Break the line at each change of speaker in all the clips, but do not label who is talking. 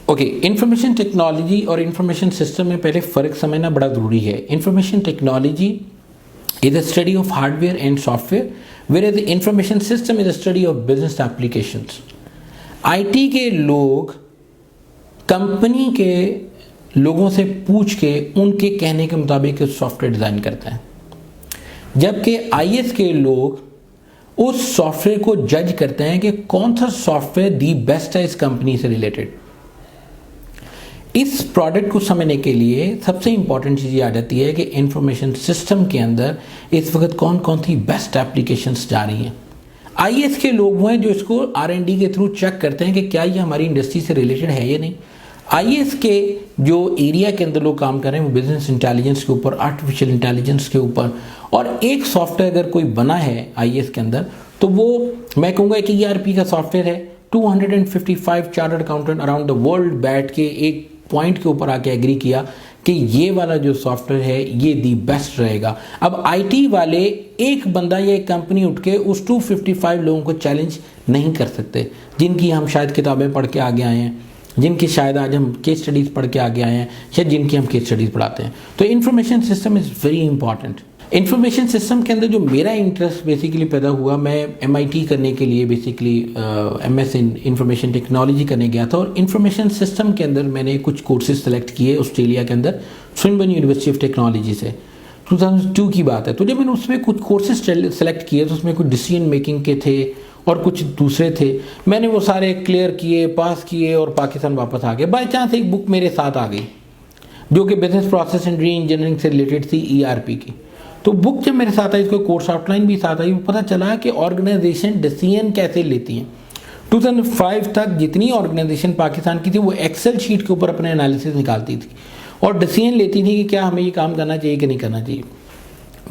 Okay, information technology और information system में पहले फ़र्क समझना बड़ा ज़रूरी है। Information technology is a study of hardware and software, whereas the information system is a study of business applications. IT के लोग कंपनी के लोगों से पूछ के उनके कहने के मुताबिक सॉफ्टवेयर डिज़ाइन करते हैं, जबकि आईएस के लोग उस सॉफ्टवेयर को जज करते हैं कि कौन सा सॉफ्टवेयर दी बेस्ट है इस कंपनी से रिलेटेड। इस प्रोडक्ट को समझने के लिए सबसे इंपॉर्टेंट चीज़ ये आ जाती है कि इंफॉर्मेशन सिस्टम के अंदर इस वक्त कौन कौन सी बेस्ट एप्लीकेशंस जा रही हैं। आईएस के लोग वो हैं जो इसको आर&डी के थ्रू चेक करते हैं कि क्या ये हमारी इंडस्ट्री से रिलेटेड है या नहीं। आईएस के जो एरिया के अंदर लोग काम कर रहे हैं वो बिजनेस इंटेलिजेंस के ऊपर, आर्टिफिशियल इंटेलिजेंस के ऊपर, और एक सॉफ्टवेयर अगर कोई बना है आईएस के अंदर तो वो मैं कहूँगा एक ईआरपी का सॉफ्टवेयर है। 255 chartered accountant around the world बैठ के एक पॉइंट के ऊपर आके एग्री किया कि ये वाला जो सॉफ्टवेयर है ये दी बेस्ट रहेगा। अब आईटी वाले एक बंदा या एक कंपनी उठ के उस 255 लोगों को चैलेंज नहीं कर सकते, जिनकी हम शायद किताबें पढ़ के आगे आए हैं, जिनकी शायद आज हम केस स्टडीज़ पढ़ के आगे आए हैं, या जिनकी हम केस स्टडीज़ पढ़ाते हैं। तो information system is very important. Information system के अंदर जो मेरा इंटरेस्ट बेसिकली पैदा हुआ, मैं एमआईटी करने के लिए बेसिकली एमएस इन इंफॉर्मेशन टेक्नोलॉजी करने गया था, और इंफॉर्मेशन सिस्टम के अंदर मैंने कुछ कोर्सेज सेलेक्ट किए ऑस्ट्रेलिया के अंदर स्विनबर्न यूनिवर्सिटी ऑफ टेक्नोलॉजी से। 2002 की बात है। तो जब मैंने उसमें कुछ कोर्सेज सेलेक्ट किए तो उसमें कुछ डिसीजन मेकिंग के थे और कुछ दूसरे थे। मैंने वो सारे क्लियर किए, पास किए और पाकिस्तान वापस आ गए। बाई चांस एक बुक मेरे साथ आ गई जो कि business process and re engineering से रिलेटेड थी, ईआरपी की। तो बुक जब मेरे साथ आई, इसको कोर्स आउटलाइन भी साथ आई, पता चला कि ऑर्गेनाइजेशन डिसीजन कैसे लेती हैं। 2005 तक जितनी ऑर्गेनाइजेशन पाकिस्तान की थी वो एक्सेल शीट के ऊपर अपने एनालिसिस निकालती थी और डिसीजन लेती थी कि क्या हमें ये काम करना चाहिए कि नहीं करना चाहिए।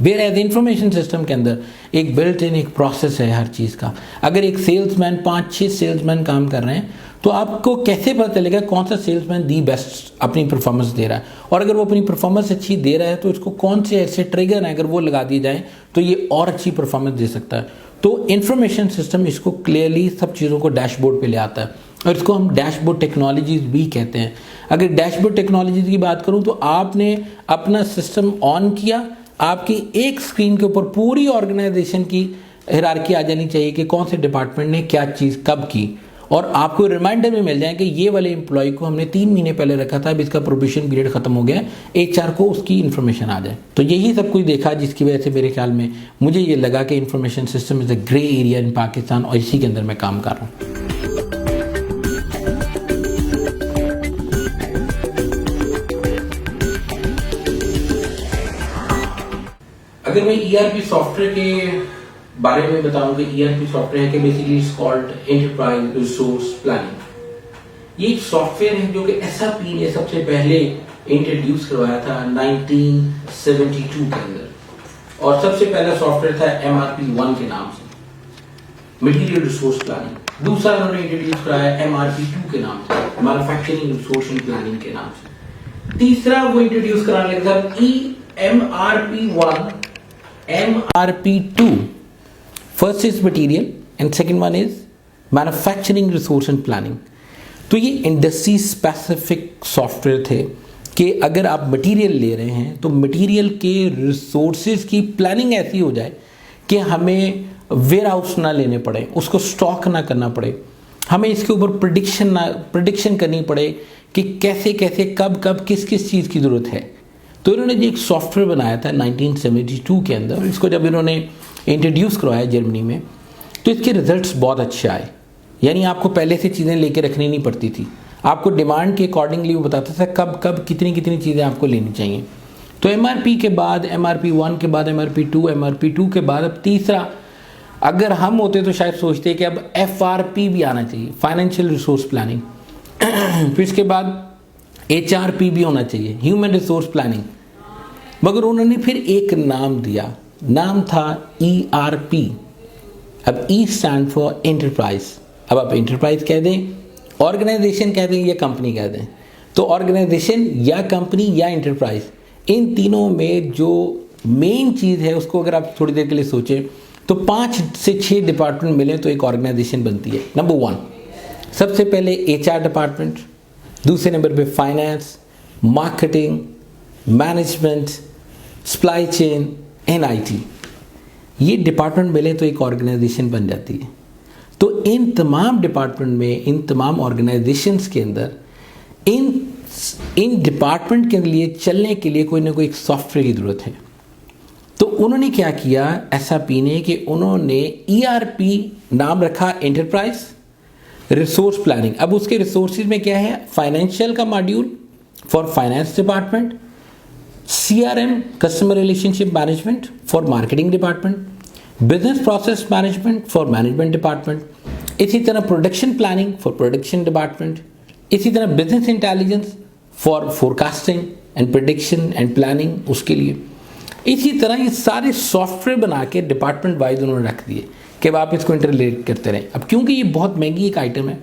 वेयर एज इंफॉर्मेशन सिस्टम के अंदर एक बिल्ट इन एक प्रोसेस है हर चीज़ का। अगर एक सेल्समैन 5-6 सेल्समैन काम कर रहे हैं तो आपको कैसे पता चलेगा कौन सा सेल्समैन दी बेस्ट अपनी परफॉर्मेंस दे रहा है, और अगर वो अपनी परफॉर्मेंस अच्छी दे रहा है तो इसको कौन से ऐसे ट्रिगर हैं अगर वो लगा दिए जाएँ तो ये और अच्छी परफॉर्मेंस दे सकता है। तो इंफॉर्मेशन सिस्टम इसको क्लियरली सब चीज़ों को डैशबोर्ड पे ले आता है और इसको हम डैशबोर्ड टेक्नोलॉजीज भी कहते हैं। अगर डैशबोर्ड टेक्नोलॉजीज की बात करूँ तो आपने अपना सिस्टम ऑन किया, आपकी एक स्क्रीन के ऊपर पूरी ऑर्गेनाइजेशन की हायरार्की आ जानी चाहिए कि कौन से डिपार्टमेंट ने क्या चीज़ कब की, और आपको रिमाइंडर में मिल जाए कि ये वाले एम्प्लॉय को हमने 3 महीने पहले रखा था, अब इसका प्रोबेशन पीरियड खत्म हो गया, एचआर को उसकी इन्फॉर्मेशन आ जाए। तो यही सब कुछ देखा जिसकी वजह से मेरे ख्याल में मुझे ये लगा कि information system is a grey area in Pakistan, और इसी के अंदर मैं काम कर रहा हूँ। अगर मैं ईआरपी सॉफ्टवेयर के बारे में बताऊं कि ईआरपी सॉफ्टवेयर है कि basically it's called enterprise resource planning. ये एक सॉफ्टवेयर है जो कि एसआरपी ने सबसे पहले इंट्रोड्यूस करवाया था 1972 के अंदर, और सबसे पहला सॉफ्टवेयर था MRP 1 के नाम से, मटेरियल रिसोर्स प्लानिंग। दूसरा उन्होंने इंट्रोड्यूस कराया MRP 2 के नाम से, मैन्युफैक्चरिंग रिसोर्स प्लानिंग के नाम से। तीसरा वो इंट्रोड्यूस कराने लगा MRP 1, MRP 2। First is material and second one is manufacturing resource and planning. तो ये इंडस्ट्री स्पेसिफिक सॉफ्टवेयर थे कि अगर आप मटेरियल ले रहे हैं तो मटेरियल के रिसोर्सेज की प्लानिंग ऐसी हो जाए कि हमें वेयर हाउस ना लेने पड़े, उसको स्टॉक ना करना पड़े, हमें इसके ऊपर प्रिडिक्शन करनी पड़े कि कैसे कैसे कब कब किस किस चीज़ की ज़रूरत है। तो इन्होंने जो एक सॉफ्टवेयर बनाया था 1972 के अंदर, इसको जब इन्होंने इंट्रोड्यूस करवाया जर्मनी में तो इसके रिजल्ट्स बहुत अच्छे आए। यानी आपको पहले से चीज़ें लेके रखनी नहीं पड़ती थी, आपको डिमांड के अकॉर्डिंगली वो बताता था कब कब कितनी कितनी चीज़ें आपको लेनी चाहिए। तो MRP के बाद MRP 1 के बाद MRP 2, MRP 2 के बाद अब तीसरा, अगर हम होते तो शायद सोचते कि अब FRP भी आना चाहिए, फाइनेंशियल रिसोर्स प्लानिंग। फिर इसके बाद HRP भी होना चाहिए, ह्यूमन रिसोर्स प्लानिंग। मगर उन्होंने फिर एक नाम दिया, नाम था ERP। अब E स्टैंड फॉर एंटरप्राइज। अब आप एंटरप्राइज कह दें, ऑर्गेनाइजेशन कह दें या कंपनी कह दें, तो ऑर्गेनाइजेशन या कंपनी या एंटरप्राइज, इन तीनों में जो मेन चीज़ है उसको अगर आप थोड़ी देर के लिए सोचें तो 5 से 6 डिपार्टमेंट मिले तो एक ऑर्गेनाइजेशन बनती है। नंबर 1, सबसे पहले HR डिपार्टमेंट, दूसरे नंबर पे finance, marketing, management, supply chain and IT. ये डिपार्टमेंट मिले तो एक ऑर्गेनाइजेशन बन जाती है। तो इन तमाम डिपार्टमेंट में, इन तमाम ऑर्गेनाइजेशंस के अंदर इन डिपार्टमेंट के लिए चलने के लिए कोई ना कोई एक सॉफ्टवेयर की ज़रूरत है। तो उन्होंने क्या किया एसएपी ने कि उन्होंने ईआरपी नाम रखा एंटरप्राइज रिसोर्स प्लानिंग। अब उसके रिसोर्सेज में क्या है, फाइनेंशियल का module for finance department, CRM customer relationship management for marketing department, business process management for management department, इसी तरह production planning for production department, इसी तरह business intelligence for forecasting and prediction and planning उसके लिए। इसी तरह ये सारे सॉफ्टवेयर बना के डिपार्टमेंट वाइज उन्होंने रख दिए कि अब आप इसको इंटरलेट करते रहें। अब क्योंकि ये बहुत महंगी एक आइटम है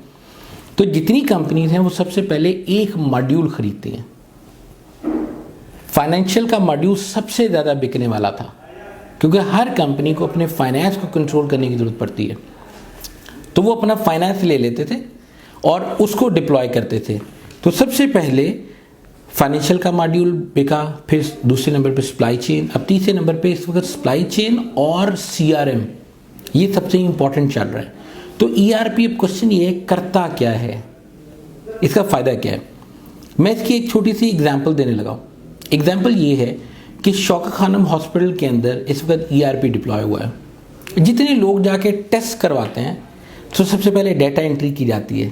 तो जितनी कंपनीज हैं वो सबसे पहले एक मॉड्यूल खरीदती हैं। फाइनेंशियल का मॉड्यूल सबसे ज़्यादा बिकने वाला था क्योंकि हर कंपनी को अपने फाइनेंस को कंट्रोल करने की ज़रूरत पड़ती है। तो वो अपना फाइनेंस ले लेते थे और उसको डिप्लॉय करते थे। तो सबसे पहले फाइनेंशियल का मॉड्यूल बिका, फिर दूसरे नंबर पे सप्लाई चेन, अब तीसरे नंबर पे इस वक्त सप्लाई चेन और सीआरएम ये सबसे इम्पॉर्टेंट चल रहा है। तो ईआरपी, अब क्वेश्चन ये है करता क्या है, इसका फ़ायदा क्या है। मैं इसकी एक छोटी सी एग्जांपल देने लगा हूँ। एग्जांपल ये है कि शौकत खानम हॉस्पिटल के अंदर इस वक्त ईआरपी डिप्लॉय हुआ है। जितने लोग जाके टेस्ट करवाते हैं तो सबसे पहले डाटा एंट्री की जाती है।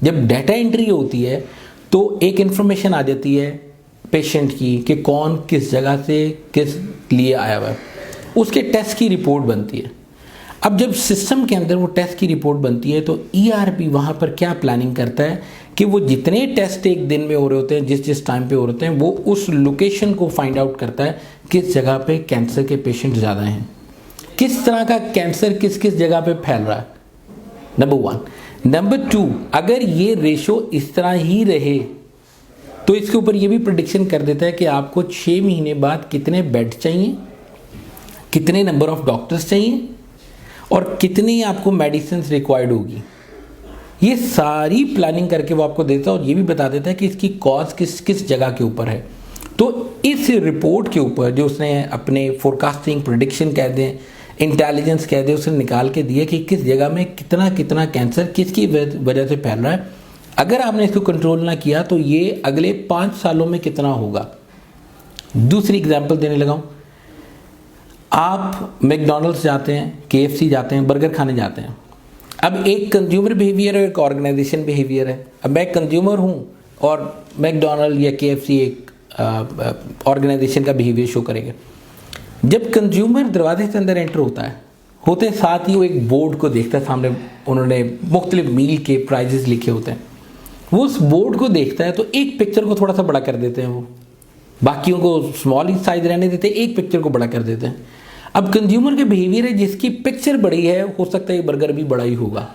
जब डाटा एंट्री होती है तो एक इन्फॉर्मेशन आ जाती है पेशेंट की कि कौन किस जगह से किस लिए आया हुआ है, उसके टेस्ट की रिपोर्ट बनती है। अब जब सिस्टम के अंदर वो टेस्ट की रिपोर्ट बनती है तो ईआरपी वहाँ पर क्या प्लानिंग करता है कि वो जितने टेस्ट एक दिन में हो रहे होते हैं, जिस जिस टाइम पे हो रहे होते हैं, वो उस लोकेशन को फाइंड आउट करता है किस जगह पे कैंसर के पेशेंट ज़्यादा हैं, किस तरह का कैंसर किस किस जगह पे फैल रहा है, नंबर 1। नंबर 2, अगर ये रेशो इस तरह ही रहे तो इसके ऊपर ये भी प्रेडिक्शन कर देता है कि आपको 6 महीने बाद कितने बेड चाहिए, कितने नंबर ऑफ डॉक्टर्स चाहिए और कितनी आपको मेडिसिन रिक्वायर्ड होगी। ये सारी प्लानिंग करके वो आपको देता है और ये भी बता देता है कि इसकी कॉज किस किस जगह के ऊपर है। तो इस रिपोर्ट के ऊपर जो उसने अपने फोरकास्टिंग, प्रेडिक्शन कह दें, इंटेलिजेंस कह दें, उसने निकाल के दिया कि किस जगह में कितना कितना कैंसर किसकी वजह से फैल रहा है। अगर आपने इसको कंट्रोल ना किया तो ये अगले 5 सालों में कितना होगा। दूसरी एग्जाम्पल देने लगा हूँ। आप मैकडॉनल्ड्स जाते हैं, केएफसी जाते हैं, बर्गर खाने जाते हैं। अब एक कंज्यूमर बिहेवियर है, एक ऑर्गेनाइजेशन बिहेवियर है। अब मैं कंज्यूमर हूँ और मैकडॉनल्ड या केएफसी एक ऑर्गेनाइजेशन का बिहेवियर शो करेंगे। जब कंज्यूमर दरवाजे से अंदर एंटर होता है, होते साथ ही वो एक बोर्ड को देखता है, सामने उन्होंने मुख्तलिफ मील के प्राइजेस लिखे होते हैं। वो उस बोर्ड को देखता है तो एक पिक्चर को थोड़ा सा बड़ा कर देते हैं, वो बाकियों को स्मॉल ही साइज रहने देते हैं, एक पिक्चर को बड़ा कर देते हैं। अब कंज्यूमर के बिहेवियर है, जिसकी पिक्चर बड़ी है हो सकता है बर्गर भी बड़ा ही होगा,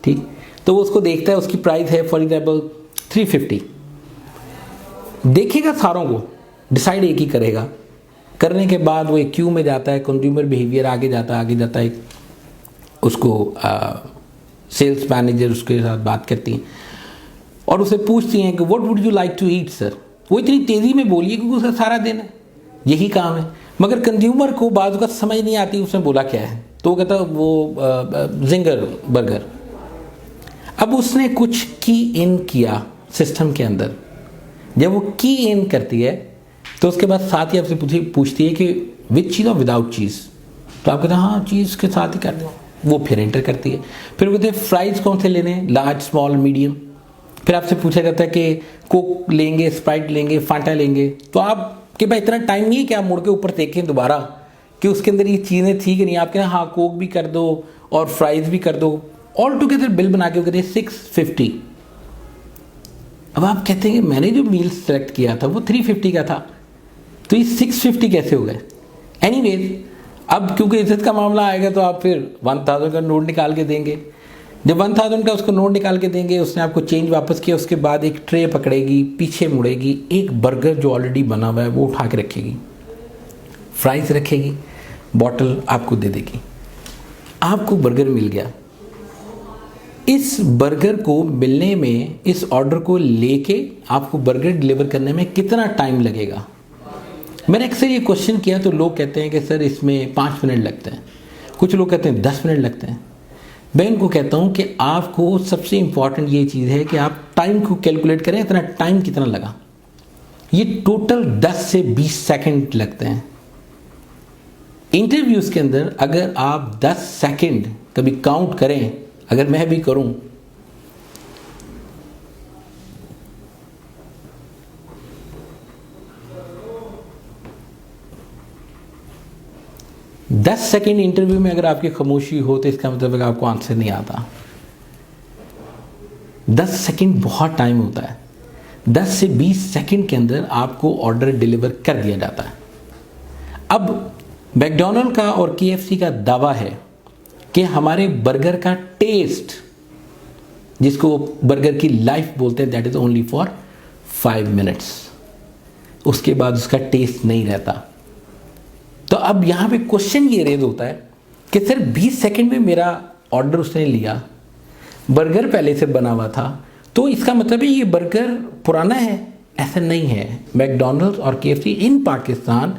ठीक। तो वो उसको देखता है, उसकी प्राइस है फॉर एग्जाम्पल 350, देखेगा सारों को, डिसाइड एक ही करेगा। करने के बाद वो एक क्यू में जाता है, कंज्यूमर बिहेवियर आगे जाता है, उसको सेल्स मैनेजर उसके साथ बात करती हैं और उसे पूछती हैं कि what would you like to eat sir. वो इतनी तेज़ी में बोलिए क्योंकि उसका सारा दिन है, यही काम है, मगर कंज्यूमर को बाज़ का समझ नहीं आती उसने बोला क्या है। तो वो कहता वो जिंगर बर्गर। अब उसने कुछ की इन किया सिस्टम के अंदर। जब वो की इन करती है तो उसके बाद साथ ही आपसे पूछती है कि विद चीज़ और विदाउट चीज़। तो आप कहते हैं हाँ चीज़ के साथ ही कर दो। वो फिर एंटर करती है। फिर वो कहते हैं फ्राइज़ कौन से लेने, लार्ज, स्मॉल, मीडियम। फिर आपसे पूछा जाता है कि कोक लेंगे, स्प्राइट लेंगे, फांटा लेंगे। तो आप कि भाई इतना टाइम नहीं है कि आप मुड़ के ऊपर देखें दोबारा कि उसके अंदर ये चीज़ें थी कि नहीं। आप कहते हैं हाँ कोक भी कर दो और फ्राइज़ भी कर दो। ऑल टुगेदर बिल बना के वो कहते हैं 650। अब आप कहते हैं कि मैंने जो मील सेलेक्ट किया था वो 350 का था, तो ये 650 कैसे हो गए। एनीवेज, अब क्योंकि इज्जत का मामला आएगा तो आप फिर 1000 का नोट निकाल के देंगे। जब 1000 का उसको नोट निकाल के देंगे, उसने आपको चेंज वापस किया, उसके बाद एक ट्रे पकड़ेगी, पीछे मुड़ेगी, एक बर्गर जो ऑलरेडी बना हुआ है वो उठा के रखेगी, फ्राइज रखेगी, बॉटल आपको दे देगी, आपको बर्गर मिल गया। इस बर्गर को मिलने में, इस ऑर्डर को लेके आपको बर्गर डिलीवर करने में कितना टाइम लगेगा? मैंने अक्सर ये क्वेश्चन किया तो लोग कहते हैं कि सर इसमें 5 मिनट लगते हैं, कुछ लोग कहते हैं 10 मिनट लगते हैं। मैं उनको कहता हूँ कि आपको सबसे इम्पॉर्टेंट ये चीज़ है कि आप टाइम को कैलकुलेट करें, इतना टाइम कितना लगा। ये टोटल 10 से 20 सेकंड लगते हैं। इंटरव्यूज़ के अंदर अगर आप 10 सेकंड कभी काउंट करें, अगर मैं भी करूं, दस सेकेंड इंटरव्यू में अगर आपकी खामोशी हो तो इसका मतलब आपको आंसर नहीं आता। 10 सेकेंड बहुत टाइम होता है। 10 से 20 सेकेंड के अंदर आपको ऑर्डर डिलीवर कर दिया जाता है। अब मैकडॉनल्ड का और KFC का दावा है कि हमारे बर्गर का टेस्ट, जिसको बर्गर की लाइफ बोलते हैं, that is only for 5 minutes, उसके बाद उसका टेस्ट नहीं रहता। तो अब यहाँ पे क्वेश्चन ये रेज होता है कि सर 20 सेकंड में मेरा ऑर्डर उसने लिया, बर्गर पहले से बना हुआ था, तो इसका मतलब है ये बर्गर पुराना है? ऐसा नहीं है। मैकडॉनल्ड्स और KFC इन पाकिस्तान,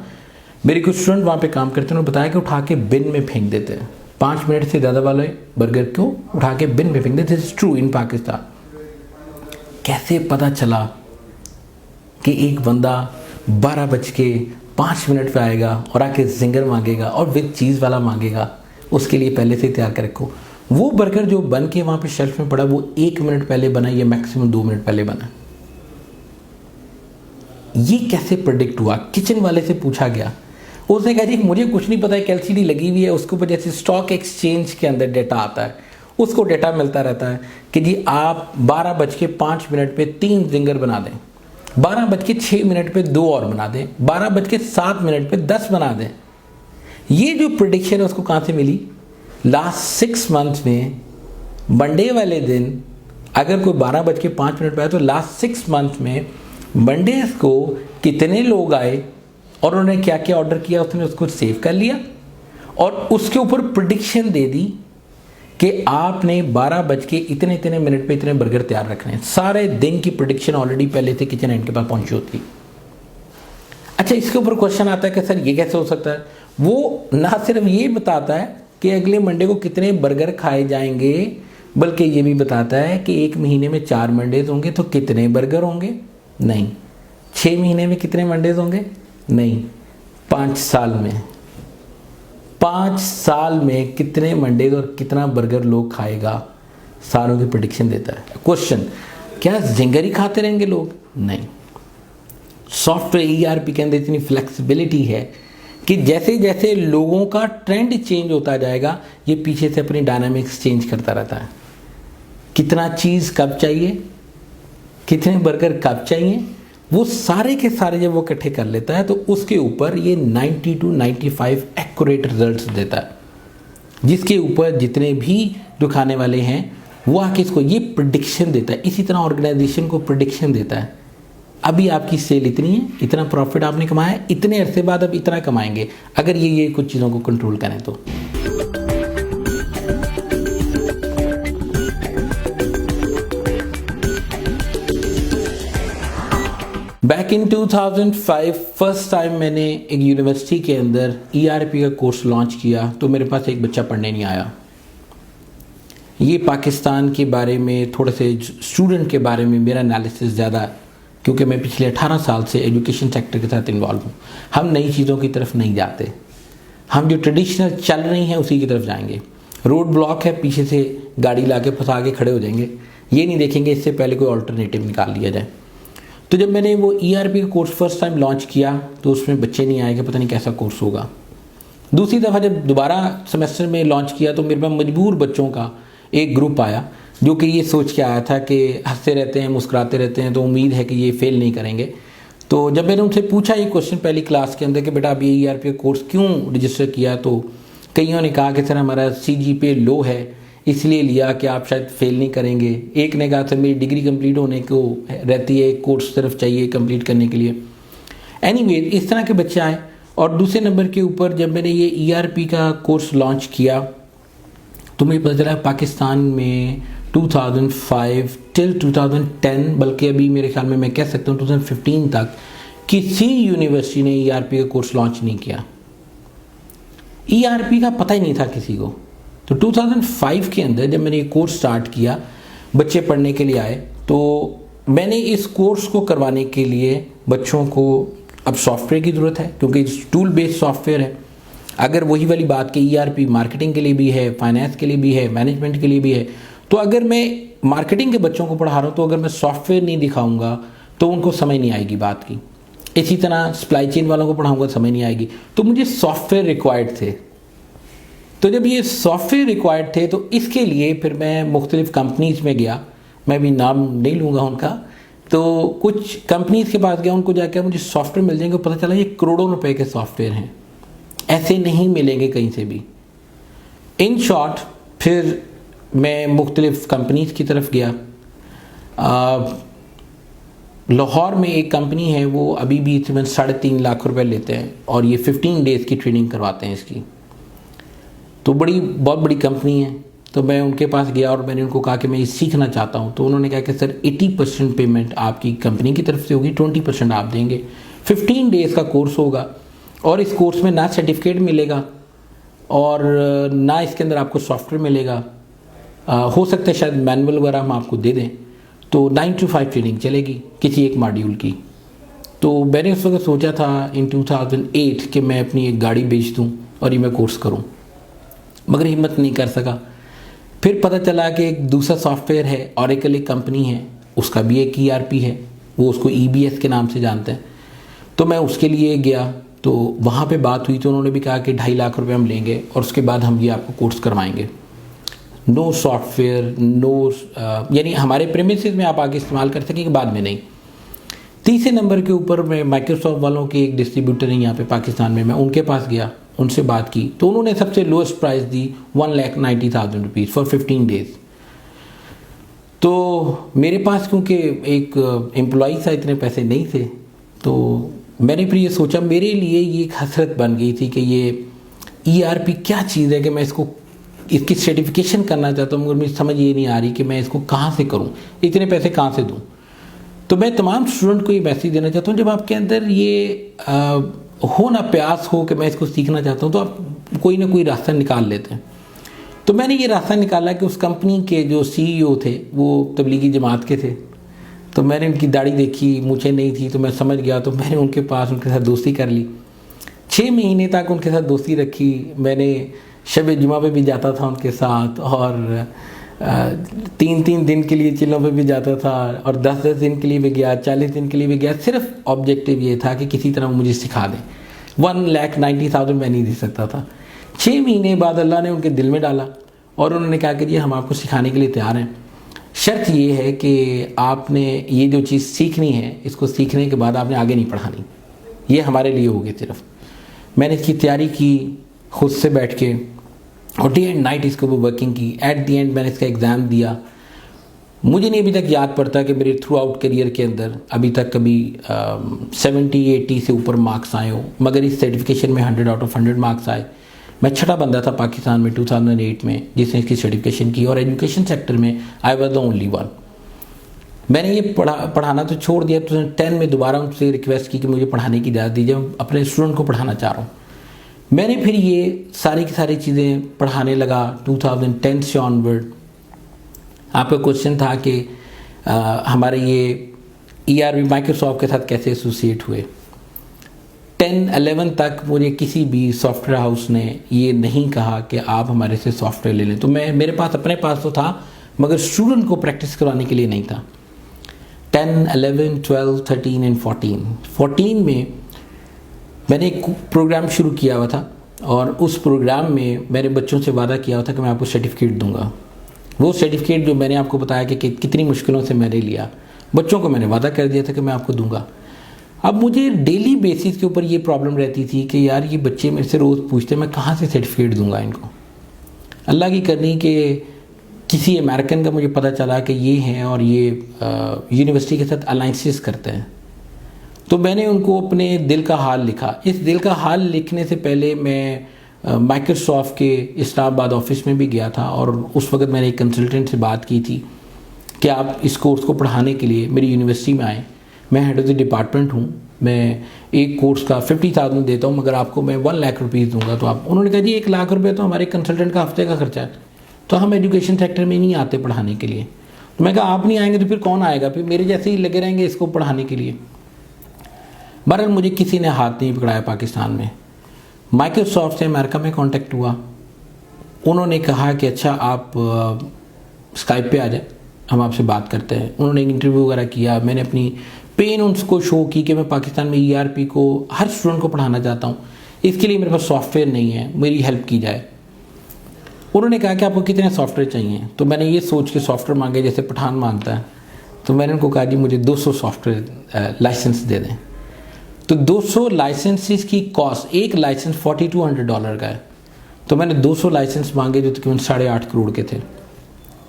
मेरे कुछ स्टूडेंट वहाँ पे काम करते हैं, उन्होंने बताया कि उठा के बिन में फेंक देते हैं। 5 मिनट से ज़्यादा वाले बर्गर को उठा के बिन में फेंक देते। This is true in Pakistan. कैसे पता चला कि एक बंदा 12:05 पे आएगा और आके जिंगर मांगेगा और विद चीज़ वाला मांगेगा? उसके लिए पहले से तैयार कर रखो। वो बर्गर जो बन के वहाँ पे शेल्फ में पड़ा, वो 1 मिनट पहले बना या मैक्सिमम 2 मिनट पहले बना। ये कैसे प्रेडिक्ट हुआ? किचन वाले से पूछा गया, उसने कहा जी मुझे कुछ नहीं पता है, LCD लगी हुई है, उसके ऊपर जैसे स्टॉक एक्सचेंज के अंदर डेटा आता है, उसको डेटा मिलता रहता है कि जी आप 12:05 पे 3 जिंगर बना दें, 12:06 पे 2 और बना दें, 12:07 पे 10 बना दें। ये जो प्रेडिक्शन है उसको कहाँ से मिली? लास्ट 6 मंथ्स में मंडे वाले दिन अगर कोई 12:05 पे आए तो लास्ट 6 मंथ में मंडे को कितने लोग आए और उन्होंने क्या क्या ऑर्डर किया, उसने उसको सेव कर लिया और उसके ऊपर प्रेडिक्शन दे दी कि आपने 12:00 इतने मिनट पे इतने बर्गर तैयार रखने हैं। सारे दिन की प्रेडिक्शन ऑलरेडी पहले से किचन एंड के पास पहुंची होती। अच्छा, इसके ऊपर क्वेश्चन आता है कि सर ये कैसे हो सकता है? वो ना सिर्फ ये बताता है कि अगले मंडे को कितने बर्गर खाए जाएंगे, बल्कि ये भी बताता है कि 1 महीने में 4 मंडेज होंगे तो कितने बर्गर होंगे? नहीं। 6 महीने में कितने मंडेज होंगे? नहीं। 5 साल में 5 साल में कितने मंडेज और कितना बर्गर लोग खाएगा, सारों की प्रेडिक्शन देता है। क्वेश्चन, क्या जिंगर ही खाते रहेंगे लोग? नहीं। सॉफ्टवेयर ERP के अंदर इतनी फ्लेक्सिबिलिटी है कि जैसे जैसे लोगों का ट्रेंड चेंज होता जाएगा, ये पीछे से अपनी डायनामिक्स चेंज करता रहता है। कितना चीज़ कब चाहिए, कितने बर्गर कब चाहिए, वो सारे के सारे जब वो इकट्ठे कर लेता है तो उसके ऊपर ये 90 to 95 एक्यूरेट रिजल्ट्स देता है, जिसके ऊपर जितने भी दुखाने वाले हैं वो आके इसको ये प्रेडिक्शन देता है। इसी तरह ऑर्गेनाइजेशन को प्रेडिक्शन देता है, अभी आपकी सेल इतनी है, इतना प्रॉफिट आपने कमाया है, इतने अरसे बाद अब इतना कमाएंगे, अगर ये कुछ चीज़ों को कंट्रोल करें तो। बैक इन 2005 फर्स्ट टाइम मैंने एक यूनिवर्सिटी के अंदर ERP का कोर्स लॉन्च किया तो मेरे पास एक बच्चा पढ़ने नहीं आया। ये पाकिस्तान के बारे में, थोड़े से स्टूडेंट के बारे में मेरा एनालिसिस ज़्यादा, क्योंकि मैं पिछले 18 साल से एजुकेशन सेक्टर के साथ इन्वॉल्व हूँ। हम नई चीज़ों की तरफ नहीं जाते, हम जो ट्रेडिशनल चल रही हैं उसी की तरफ जाएंगे। रोड ब्लॉक है, पीछे से गाड़ी ला के फंसा के खड़े हो जाएंगे, ये नहीं देखेंगे इससे पहले कोई ऑल्टरनेटिव निकाल लिया जाए। तो जब मैंने वो ERP का कोर्स फर्स्ट टाइम लॉन्च किया तो उसमें बच्चे नहीं आए कि पता नहीं कैसा कोर्स होगा। दूसरी दफ़ा जब दोबारा सेमेस्टर में लॉन्च किया तो मेरे पास मजबूर बच्चों का एक ग्रुप आया जो कि ये सोच के आया था कि हंसते रहते हैं, मुस्कुराते रहते हैं, तो उम्मीद है कि ये फेल नहीं करेंगे। तो जब मैंने उनसे पूछा ये क्वेश्चन पहली क्लास के अंदर कि बेटा आप ये ERP का कोर्स क्यों रजिस्टर किया, तो कईयों ने कहा कि सर हमारा CGPA लो है इसलिए लिया कि आप शायद फेल नहीं करेंगे। एक ने कहा सर मेरी डिग्री कंप्लीट होने को रहती है, कोर्स सिर्फ चाहिए कंप्लीट करने के लिए। एनीवे, इस तरह के बच्चे आए। और दूसरे नंबर के ऊपर जब मैंने ये ERP का कोर्स लॉन्च किया तो मुझे पता चला पाकिस्तान में 2005 टिल 2010, बल्कि अभी मेरे ख्याल में मैं कह सकता हूँ 2015 तक किसी यूनिवर्सिटी ने ERP का कोर्स लॉन्च नहीं किया। ERP का पता ही नहीं था किसी को। तो 2005 के अंदर जब मैंने ये कोर्स स्टार्ट किया, बच्चे पढ़ने के लिए आए, तो मैंने इस कोर्स को करवाने के लिए बच्चों को, अब सॉफ्टवेयर की ज़रूरत है क्योंकि टूल बेस्ड सॉफ्टवेयर है। अगर वही वाली बात कि ERP मार्केटिंग के लिए भी है, फाइनेंस के लिए भी है, मैनेजमेंट के लिए भी है, तो अगर मैं मार्केटिंग के बच्चों को पढ़ा रहा हूँ तो अगर मैं सॉफ्टवेयर नहीं दिखाऊंगा तो उनको समझ नहीं आएगी बात की। इसी तरह सप्लाई चेन वालों को पढ़ाऊंगा, समझ नहीं आएगी। तो मुझे सॉफ्टवेयर रिक्वायर्ड थे। तो जब ये सॉफ्टवेयर रिक्वायर्ड थे तो इसके लिए फिर मैं मुख्तलिफ कंपनीज में गया, मैं भी नाम नहीं लूँगा उनका। तो कुछ कंपनीज के पास गया, उनको जाकर मुझे सॉफ्टवेयर मिल जाएंगे, पता चला ये करोड़ों रुपए के सॉफ्टवेयर हैं, ऐसे नहीं मिलेंगे कहीं से भी। इन शॉर्ट फिर मैं मुख्तलिफ कंपनीज की तरफ गया। लाहौर में एक कंपनी है, वो अभी भी तकरीबन 3.5 लाख रुपए लेते हैं और ये 15 डेज़ की ट्रेनिंग करवाते हैं इसकी। तो बहुत बड़ी कंपनी है। तो मैं उनके पास गया और मैंने उनको कहा कि मैं ये सीखना चाहता हूँ। तो उन्होंने कहा कि सर 80% पेमेंट आपकी कंपनी की तरफ से होगी, 20% आप देंगे। 15 डेज़ का कोर्स होगा और इस कोर्स में ना सर्टिफिकेट मिलेगा और ना इसके अंदर आपको सॉफ्टवेयर मिलेगा। हो सकता है शायद मैनुअल वगैरह हम आपको दे दें। तो 9 to 5 ट्रेनिंग चलेगी किसी एक मॉड्यूल की। तो मैंने उस वक्त सोचा था इन 2008 कि मैं अपनी एक गाड़ी बेच दूं और ये मैं कोर्स करूं, मगर हिम्मत नहीं कर सका। फिर पता चला कि एक दूसरा सॉफ्टवेयर है, ऑरेकल एक कंपनी है, उसका भी एक ERP है, वो उसको EBS के नाम से जानते हैं। तो मैं उसके लिए गया, तो वहाँ पे बात हुई तो उन्होंने भी कहा कि 2.5 लाख रुपए हम लेंगे और उसके बाद हम ये आपको कोर्स करवाएंगे। नो सॉफ्टवेयर, नो यानी हमारे प्रेमिसेस में आप आगे इस्तेमाल कर सकेंगे, बाद में नहीं। तीसरे नंबर के ऊपर मैं माइक्रोसॉफ्ट वालों के एक डिस्ट्रीब्यूटर है यहाँ पे पाकिस्तान में, मैं उनके पास गया, उनसे बात की तो उन्होंने सबसे lowest price the 1,90,000 rupees for 15 days. तो मेरे पास क्योंकि एक एम्प्लॉई था, इतने पैसे नहीं थे, तो मैंने फिर ये सोचा, मेरे लिए ये एक हसरत बन गई थी कि ये ERP क्या चीज़ है कि मैं इसकी सर्टिफिकेशन करना चाहता हूँ, मगर मुझे समझ ये नहीं आ रही कि मैं इसको कहाँ से करूँ, इतने पैसे कहाँ से दूँ। तो मैं तमाम स्टूडेंट को ये मैसेज देना चाहता हूँ, जब आपके अंदर ये हो ना प्यास हो कि मैं इसको सीखना चाहता हूँ, तो आप कोई ना कोई रास्ता निकाल लेते हैं। तो मैंने ये रास्ता निकाला कि उस कंपनी के जो CEO थे वो तबलीगी जमात के थे। तो मैंने उनकी दाढ़ी देखी, मूछें नहीं थी, तो मैं समझ गया। तो मैंने उनके साथ दोस्ती कर ली। 6 महीने तक उनके साथ दोस्ती रखी। मैंने शब जुमा पे भी जाता था उनके साथ और 3-3 दिन के लिए चिल्लों पे भी जाता था और 10-10 दिन के लिए भी गया, 40 दिन के लिए भी गया। सिर्फ ऑब्जेक्टिव ये था कि किसी तरह वो मुझे सिखा दें। 1,90,000 मैं नहीं दे सकता था। 6 महीने बाद अल्लाह ने उनके दिल में डाला और उन्होंने कहा कि जी हम आपको सिखाने के लिए तैयार हैं। शर्त ये है कि आपने ये जो चीज़ सीखनी है, इसको सीखने के बाद आपने आगे नहीं पढ़ानी, ये हमारे लिए होगी सिर्फ। मैंने इसकी तैयारी की खुद से बैठ के और डे एंड नाइट इसके ऊपर वर्किंग की। एट दी एंड मैंने इसका एग्ज़ाम दिया। मुझे नहीं अभी तक याद पड़ता कि मेरे थ्रू आउट करियर के अंदर अभी तक कभी 70-80 से ऊपर मार्क्स आए हो, मगर इस सर्टिफिकेशन में 100 आउट ऑफ 100 मार्क्स आए। मैं छठा बंदा था पाकिस्तान में 2008 में जिसने इसकी सर्टिफिकेशन की और एजुकेशन सेक्टर में I was the only one. मैंने ये पढ़ाना तो छोड़ दिया। 2010 में दोबारा उनसे रिक्वेस्ट की कि मुझे पढ़ाने की इजाज़त दीजिए, मैं अपने स्टूडेंट को पढ़ाना चाह रहा हूँ। मैंने फिर ये सारी की सारी चीज़ें पढ़ाने लगा 2010 से ऑनवर्ड। आपका क्वेश्चन था कि हमारे ये ERP माइक्रोसॉफ्ट के साथ कैसे एसोसिएट हुए। 10-11 तक मुझे किसी भी सॉफ्टवेयर हाउस ने ये नहीं कहा कि आप हमारे से सॉफ्टवेयर ले लें। तो मेरे पास अपने पास तो था, मगर स्टूडेंट को प्रैक्टिस करवाने के लिए नहीं था। 10, 11, 12, 13 एंड 14 में मैंने एक प्रोग्राम शुरू किया हुआ था और उस प्रोग्राम में मैंने बच्चों से वादा किया हुआ था कि मैं आपको सर्टिफिकेट दूंगा। वो सर्टिफिकेट जो मैंने आपको बताया कि कितनी मुश्किलों से मैंने लिया, बच्चों को मैंने वादा कर दिया था कि मैं आपको दूंगा। अब मुझे डेली बेसिस के ऊपर ये प्रॉब्लम रहती थी कि यार ये बच्चे मेरे से रोज़ पूछते मैं कहाँ से सर्टिफिकेट दूंगा इनको। अल्लाह की करनी कि किसी अमेरिकन का मुझे पता चला कि ये हैं और ये यूनिवर्सिटी के साथ अलाइंसेस करते हैं। तो मैंने उनको अपने दिल का हाल लिखा। इस दिल का हाल लिखने से पहले मैं माइक्रोसॉफ्ट के इस्लामाबाद ऑफिस में भी गया था और उस वक्त मैंने एक कंसल्टेंट से बात की थी कि आप इस कोर्स को पढ़ाने के लिए मेरी यूनिवर्सिटी में आएँ। मैं हेड ऑफ द डिपार्टमेंट हूँ, मैं एक कोर्स का 50,000 देता हूँ, मगर आपको मैं 1 लाख रुपीज़ दूंगा। तो आप, उन्होंने कहा जी 1 लाख रुपये तो हमारे कंसल्टेंट का हफ्ते का खर्चा है, तो हम एजुकेशन सेक्टर में नहीं आते पढ़ाने के लिए। तो मैं कहा आप नहीं आएंगे तो फिर कौन आएगा, फिर मेरे जैसे ही लगे रहेंगे इसको पढ़ाने के लिए। बहरहाल मुझे किसी ने हाथ नहीं पकड़ाया पाकिस्तान में। माइक्रोसॉफ्ट से अमेरिका में कांटेक्ट हुआ, उन्होंने कहा कि अच्छा आप स्काइप पे आ जाए, हम आपसे बात करते हैं। उन्होंने एक इंटरव्यू वगैरह किया, मैंने अपनी पेन उनको शो की कि मैं पाकिस्तान में ERP को हर स्टूडेंट को पढ़ाना चाहता हूँ, इसके लिए मेरे पास सॉफ्टवेयर नहीं है, मेरी हेल्प की जाए। उन्होंने कहा कि आपको कितने सॉफ्टवेयर चाहिए, तो मैंने ये सोच के सॉफ्टवेयर मांगे जैसे पठान मांगता है। तो मैंने उनको कहा जी मुझे 200 सॉफ्टवेयर लाइसेंस दे दें। तो 200 लाइसेंसेस की कॉस्ट, एक लाइसेंस $4,200 का है, तो मैंने 200 लाइसेंस मांगे जो तकरीबन 8.5 करोड़ के थे।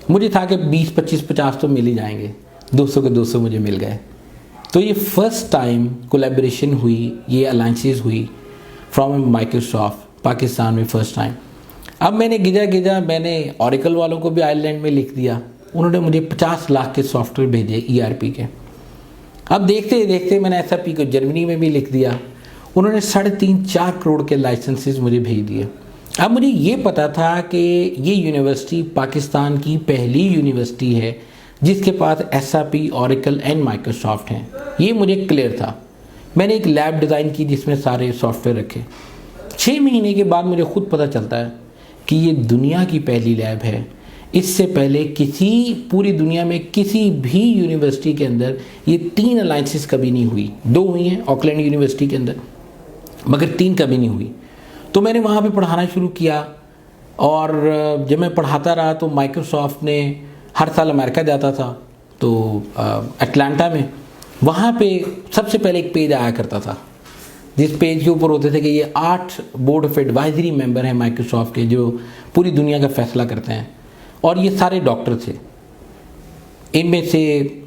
मुझे था कि 20, 25, 50 तो मिल ही जाएंगे, 200 के 200 मुझे मिल गए। तो ये फर्स्ट टाइम कोलैबोरेशन हुई, ये अलायंसेस हुई फ्रॉम माइक्रोसॉफ्ट पाकिस्तान में फर्स्ट टाइम। अब मैंने गिजा मैंने ऑरेकल वालों को भी आयरलैंड में लिख दिया, उन्होंने मुझे 50 लाख के सॉफ्टवेयर भेजे ERP के। अब देखते देखते मैंने SAP को जर्मनी में भी लिख दिया, उन्होंने 3.5-4 करोड़ के लाइसेंसेस मुझे भेज दिए। अब मुझे ये पता था कि ये यूनिवर्सिटी पाकिस्तान की पहली यूनिवर्सिटी है जिसके पास SAP, ऑरेकल एंड माइक्रोसॉफ्ट हैं, ये मुझे क्लियर था। मैंने एक लैब डिज़ाइन की जिसमें सारे सॉफ्टवेयर रखे। 6 महीने के बाद मुझे खुद पता चलता है कि ये दुनिया की पहली लैब है। इससे पहले किसी पूरी दुनिया में किसी भी यूनिवर्सिटी के अंदर ये 3 अलायंसेस कभी नहीं हुई। 2 हुई हैं ऑकलैंड यूनिवर्सिटी के अंदर, मगर 3 कभी नहीं हुई। तो मैंने वहाँ पे पढ़ाना शुरू किया और जब मैं पढ़ाता रहा तो माइक्रोसॉफ्ट ने हर साल अमेरिका जाता था, तो अटलांटा में वहाँ पे सबसे पहले एक पेज आया करता था जिस पेज के ऊपर होते थे कि ये 8 बोर्ड ऑफ एडवाइजरी मेंबर हैं माइक्रोसॉफ्ट के जो पूरी दुनिया का फैसला करते हैं, और ये सारे डॉक्टर थे। इनमें से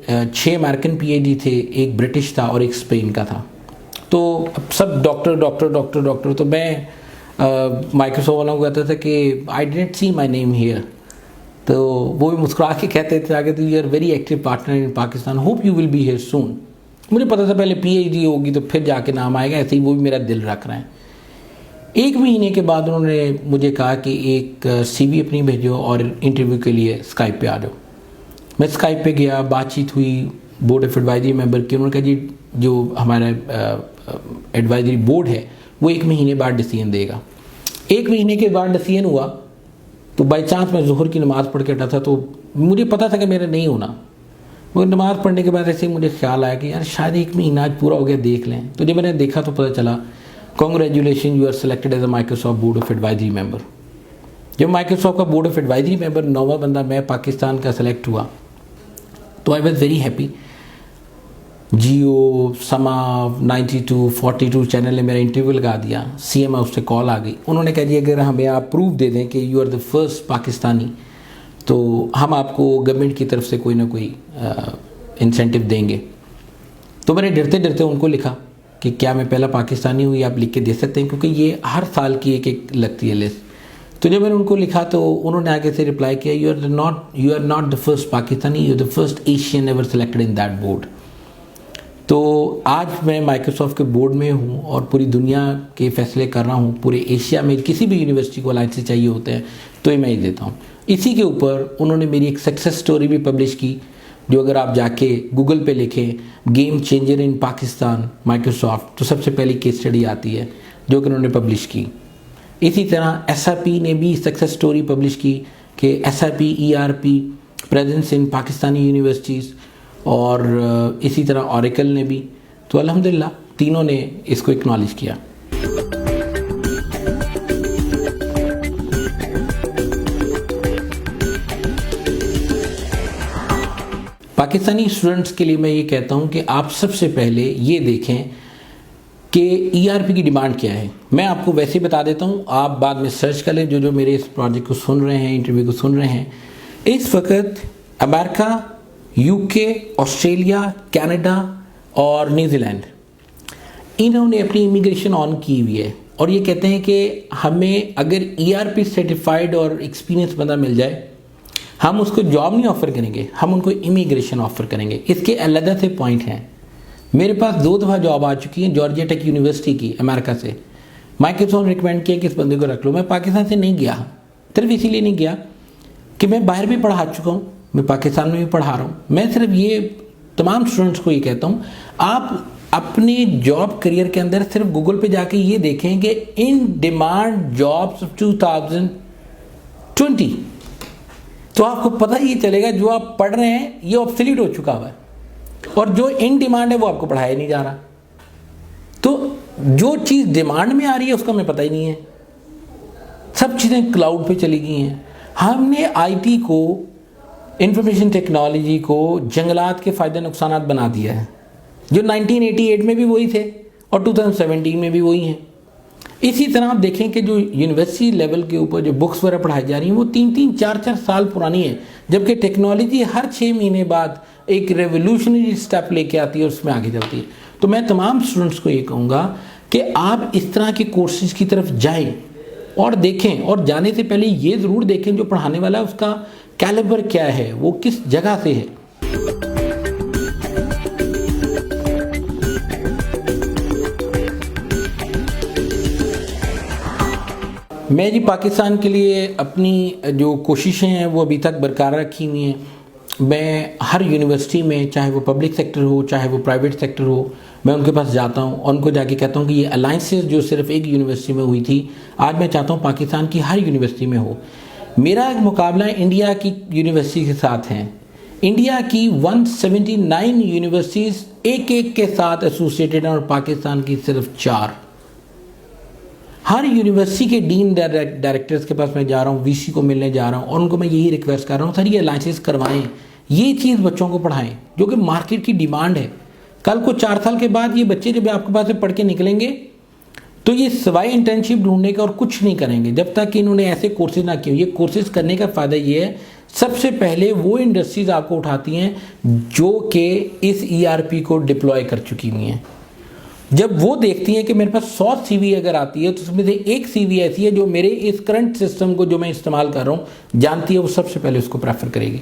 6 अमेरिकन PhD थे, एक ब्रिटिश था और एक स्पेन का था। तो सब डॉक्टर। तो मैं माइक्रोसॉफ्ट वालों को कहता था कि I didn't see my name here, तो वो भी मुस्कुरा के कहते थे आगे, तो you are very active partner in Pakistan, hope you will be here soon. मुझे पता था पहले PhD होगी तो फिर जाके नाम आएगा, ऐसे ही वो भी मेरा दिल रख रहे हैं। 1 महीने के बाद उन्होंने मुझे कहा कि एक CV अपनी भेजो और इंटरव्यू के लिए स्काइप पे आ जाओ। मैं स्काइप पे गया, बातचीत हुई बोर्ड ऑफ एडवाइजरी मेंबर की। उन्होंने कहा जी जो हमारा एडवाइजरी बोर्ड है वो 1 महीने बाद डिसीजन देगा। 1 महीने के बाद डिसीजन हुआ तो बाई चांस मैं ज़ोहर की नमाज़ पढ़ के हटा था, तो मुझे पता था कि मेरा नहीं होना। वो नमाज़ पढ़ने के बाद ऐसे ही मुझे ख्याल आया कि यार शायद 1 महीना आज पूरा हो गया, देख लें। तो जब मैंने देखा तो पता चला congratulation, you are selected as a Microsoft board of advisory member. जब माइक्रोसॉफ्ट का बोर्ड ऑफ एडवाइजरी मेंबर 9वां बंदा मैं पाकिस्तान का सेलेक्ट हुआ तो I was very happy. Geo, Samaa, 92, 42 channel ने मेरा इंटरव्यू लगा दिया। CM उससे कॉल आ गई, उन्होंने कहा जी अगर हमें आप प्रूफ दे दें कि you are the first Pakistani तो हम आपको गवर्नमेंट की तरफ से कोई ना कोई इंसेंटिव देंगे। तो मैंने डरते डरते उनको लिखा कि क्या मैं पहला पाकिस्तानी हूँ, ये आप लिख के दे सकते हैं, क्योंकि ये हर साल की एक लगती है लिस्ट। तो जब मैंने उनको लिखा तो उन्होंने आगे से रिप्लाई किया, you are not the first Pakistani, you are the first Asian ever selected in that board. तो आज मैं माइक्रोसॉफ्ट के बोर्ड में हूँ और पूरी दुनिया के फैसले कर रहा हूँ। पूरे एशिया में किसी भी यूनिवर्सिटी को अलायंस चाहिए होते हैं तो ये मैं ही देता हूँ। इसी के ऊपर उन्होंने मेरी एक सक्सेस स्टोरी भी पब्लिश की, जो अगर आप जाके गूगल पे लिखें गेम चेंजर इन पाकिस्तान माइक्रोसॉफ्ट तो सबसे पहली केस स्टडी आती है जो कि उन्होंने पब्लिश की। इसी तरह SAP ने भी सक्सेस स्टोरी पब्लिश की कि SAP ERP presence in Pakistani universities, और इसी तरह ऑरेकल ने भी। तो अल्हम्दुलिल्लाह तीनों ने इसको एक्नॉलेज किया। पाकिस्तानी स्टूडेंट्स के लिए मैं ये कहता हूँ कि आप सबसे पहले ये देखें कि ERP की डिमांड क्या है। मैं आपको वैसे ही बता देता हूँ, आप बाद में सर्च कर लें। जो मेरे इस प्रोजेक्ट को सुन रहे हैं, इंटरव्यू को सुन रहे हैं, इस वक्त अमेरिका, UK, ऑस्ट्रेलिया, कनाडा और न्यूजीलैंड इन्होंने अपनी इमिग्रेशन ऑन की हुई है और ये कहते हैं कि हमें अगर ERP सर्टिफाइड और एक्सपीरियंस बंदा मिल जाए, हम उसको जॉब नहीं ऑफर करेंगे, हम उनको इमिग्रेशन ऑफर करेंगे। इसके अलग से पॉइंट हैं। मेरे पास 2 दफ़ा जॉब आ चुकी है जॉर्जिया टेक यूनिवर्सिटी की, अमेरिका से। माइक्रोसॉफ्ट रिकमेंड किया कि इस बंदे को रख लो। मैं पाकिस्तान से नहीं गया, सिर्फ इसीलिए नहीं गया कि मैं बाहर भी पढ़ा चुका हूँ, मैं पाकिस्तान में भी पढ़ा रहा हूँ। मैं सिर्फ ये तमाम स्टूडेंट्स को ये कहता हूँ, आप अपने जॉब करियर के अंदर सिर्फ गूगल पे जाके ये देखें कि इन डिमांड जॉब्स 2020, तो आपको पता ही चलेगा जो आप पढ़ रहे हैं ये ऑब्सोलीट हो चुका हुआ है, और जो इन डिमांड है वो आपको पढ़ाया नहीं जा रहा। तो जो चीज़ डिमांड में आ रही है उसका हमें पता ही नहीं है, सब चीज़ें क्लाउड पे चली गई हैं। हमने IT को, इंफॉर्मेशन टेक्नोलॉजी को जंगलात के फ़ायदे नुकसानात बना दिया है, जो 1988 में भी वही थे और 2017 में भी वही हैं। इसी तरह आप देखें कि जो यूनिवर्सिटी लेवल के ऊपर जो बुक्स वगैरह पढ़ाई जा रही हैं वो 3-3, 4-4 साल पुरानी है, जबकि टेक्नोलॉजी हर 6 महीने बाद एक रेवोल्यूशनरी स्टेप लेके आती है और उसमें आगे चलती है। तो मैं तमाम स्टूडेंट्स को ये कहूँगा कि आप इस तरह के कोर्सेज की तरफ जाएं और देखें, और जाने से पहले ये ज़रूर देखें जो पढ़ाने वाला है उसका कैलिबर क्या है, वो किस जगह से है। मैं जी पाकिस्तान के लिए अपनी जो कोशिशें हैं वो अभी तक बरकरार रखी हुई हैं। मैं हर यूनिवर्सिटी में, चाहे वो पब्लिक सेक्टर हो चाहे वो प्राइवेट सेक्टर हो, मैं उनके पास जाता हूँ और उनको जाके कहता हूँ कि ये अलाइंसेस जो सिर्फ एक यूनिवर्सिटी में हुई थी, आज मैं चाहता हूँ पाकिस्तान की हर यूनिवर्सिटी में हो। मेरा एक मुकाबला इंडिया की यूनिवर्सिटी के साथ है। इंडिया की 179 यूनिवर्सिटीज़ एक के साथ एसोसिएटेड हैं और पाकिस्तान की सिर्फ 4। हर यूनिवर्सिटी के डीन डायरेक्टर्स के पास मैं जा रहा हूँ, VC को मिलने जा रहा हूँ और उनको मैं यही रिक्वेस्ट कर रहा हूँ, सर ये अलाइंसेस करवाएं, ये चीज़ बच्चों को पढ़ाएं जो कि मार्केट की डिमांड है। कल को 4 साल के बाद ये बच्चे जब आपके पास से पढ़ के निकलेंगे तो ये सिवाय इंटर्नशिप ढूंढने का और कुछ नहीं करेंगे जब तक कि इन्होंने ऐसे कोर्सेज ना किए। ये कोर्सेज करने का फ़ायदा ये है, सबसे पहले वो इंडस्ट्रीज़ आपको उठाती हैं जो कि इस ERP को डिप्लॉय कर चुकी हुई हैं। जब वो देखती हैं कि मेरे पास 100 CV अगर आती है तो उसमें से एक CV ऐसी है जो मेरे इस करंट सिस्टम को जो मैं इस्तेमाल कर रहा हूँ जानती है, वो सबसे पहले उसको प्रेफर करेगी।